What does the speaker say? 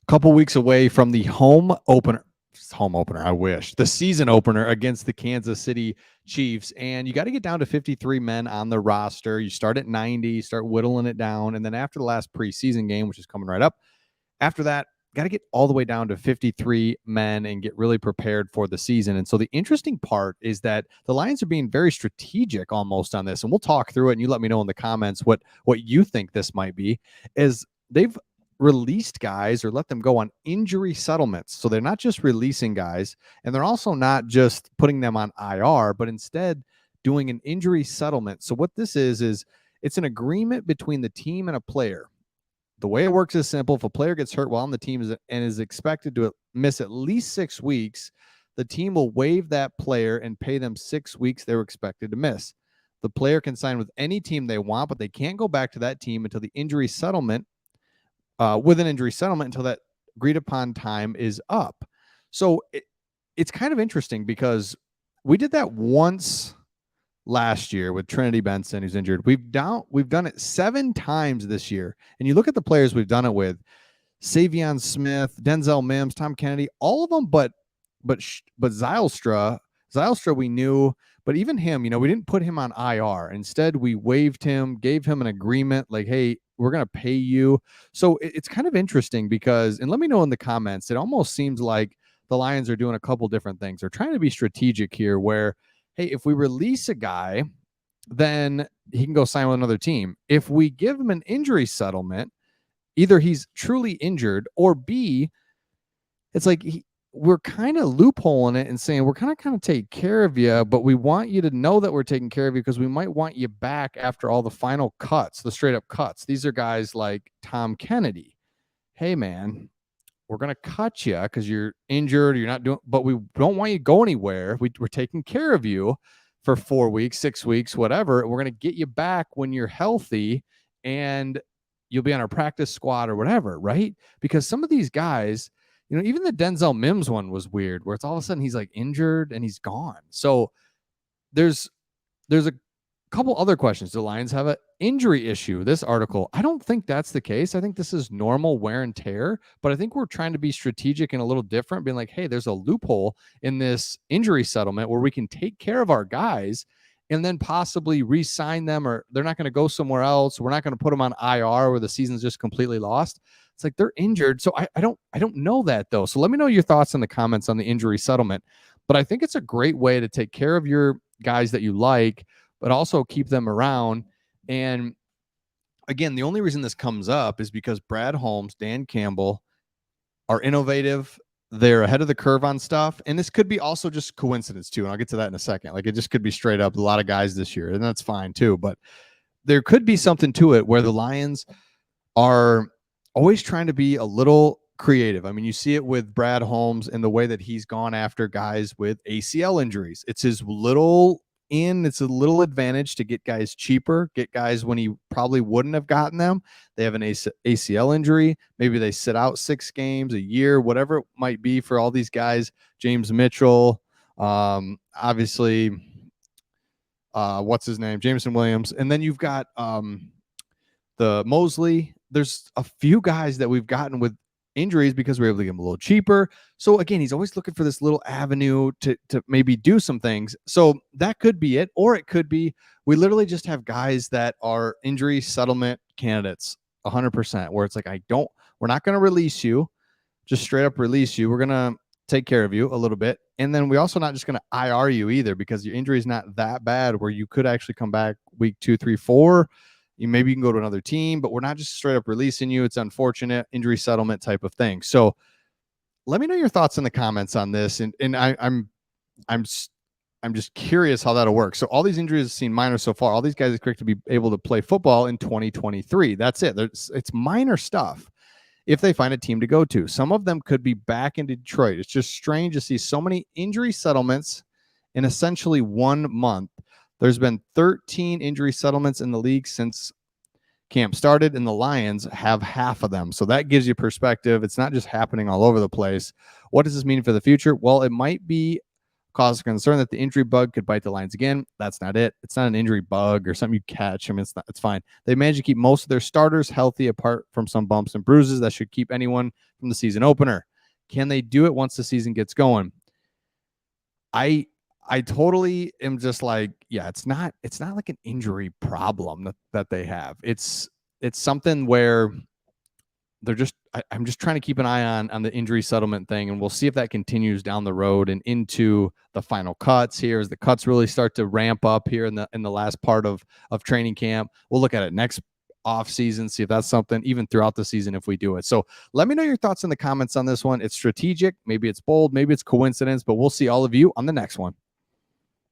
couple weeks away from the home opener. I wish. The season opener against the Kansas City Chiefs. And you got to get down to 53 men on the roster. You start at 90, start whittling it down. And then after the last preseason game, which is coming right up, after that, got to get all the way down to 53 men and get really prepared for the season. And so the interesting part is that the Lions are being very strategic almost on this. And we'll talk through it, and you let me know in the comments what you think this might be. Is they've released guys or let them go on injury settlements. So they're not just releasing guys, and they're also not just putting them on IR, but instead doing an injury settlement. So what this is it's an agreement between the team and a player. The way it works is simple. If a player gets hurt while on the team and is expected to miss at least 6 weeks, the team will waive that player and pay them 6 weeks they were expected to miss. The player can sign with any team they want, but they can't go back to that team until the injury settlement, with an injury settlement, until that agreed upon time is up. So it's kind of interesting because we did that once last year with Trinity Benson, who's injured. We've done it 7 times this year. And you look at the players we've done it with: Savion Smith, Denzel Mims, Tom Kennedy, all of them, but Zylstra we knew, but even him, we didn't put him on IR. Instead, we waived him, gave him an agreement like, hey, we're going to pay you. So it's kind of interesting because, and let me know in the comments, it almost seems like the Lions are doing a couple different things. They're trying to be strategic here where, hey, if we release a guy, then he can go sign with another team. If we give him an injury settlement, either he's truly injured, or B, it's like we're kind of loopholing it and saying we're kind of take care of you, but we want you to know that we're taking care of you because we might want you back after all the final cuts, the straight up cuts. These are guys like Tom Kennedy. Hey, man, we're going to cut you because you're injured, or you're not doing, but we don't want you to go anywhere. We're taking care of you for 4 weeks, 6 weeks, whatever. We're going to get you back when you're healthy and you'll be on our practice squad or whatever, right? Because some of these guys, even the Denzel Mims one was weird, where it's all of a sudden he's like injured and he's gone. So there's a couple other questions. Do Lions have an injury issue? This article, I don't think that's the case. I think this is normal wear and tear, but I think we're trying to be strategic and a little different, being like, hey, there's a loophole in this injury settlement where we can take care of our guys and then possibly re-sign them, or they're not going to go somewhere else. We're not going to put them on IR where the season's just completely lost. It's like they're injured. So I don't know that though. So let me know your thoughts in the comments on the injury settlement. But I think it's a great way to take care of your guys that you like, but also keep them around. And again, the only reason this comes up is because Brad Holmes, Dan Campbell are innovative. They're ahead of the curve on stuff. And this could be also just coincidence too. And I'll get to that in a second. Like, it just could be straight up a lot of guys this year, and that's fine too. But there could be something to it where the Lions are always trying to be a little creative. I mean, you see it with Brad Holmes and the way that he's gone after guys with ACL injuries. It's a little advantage to get guys cheaper, get guys when he probably wouldn't have gotten them. They have an ACL injury. Maybe they sit out 6 games, a year, whatever it might be for all these guys. James Mitchell, obviously, what's his name? Jameson Williams. And then you've got the Mosley. There's a few guys that we've gotten with injuries because we were able to get them a little cheaper. So again, he's always looking for this little avenue to maybe do some things. So that could be it. Or it could be we literally just have guys that are injury settlement candidates 100%, where it's like, we're not going to release you, just straight up release you. We're going to take care of you a little bit. And then we also not just going to IR you either, because your injury is not that bad where you could actually come back week 2, 3, 4. Maybe you can go to another team, but we're not just straight up releasing you. It's unfortunate injury settlement type of thing. So let me know your thoughts in the comments on this. And I'm just curious how that'll work. So all these injuries seem minor so far. All these guys expect to be able to play football in 2023. That's it. It's minor stuff if they find a team to go to. Some of them could be back in Detroit. It's just strange to see so many injury settlements in essentially 1 month. There's been 13 injury settlements in the league since camp started, and the Lions have half of them. So that gives you perspective. It's not just happening all over the place. What does this mean for the future? Well, it might be cause concern that the injury bug could bite the Lions again. That's not it. It's not an injury bug or something you catch. I mean, it's fine. They managed to keep most of their starters healthy apart from some bumps and bruises that should keep anyone from the season opener. Can they do it once the season gets going? I totally am just like, yeah, it's not like an injury problem that they have. It's something where they're just I'm just trying to keep an eye on the injury settlement thing, and we'll see if that continues down the road and into the final cuts here as the cuts really start to ramp up here in the last part of training camp. We'll look at it next off season, see if that's something even throughout the season if we do it. So let me know your thoughts in the comments on this one. It's strategic, maybe it's bold, maybe it's coincidence, but we'll see all of you on the next one.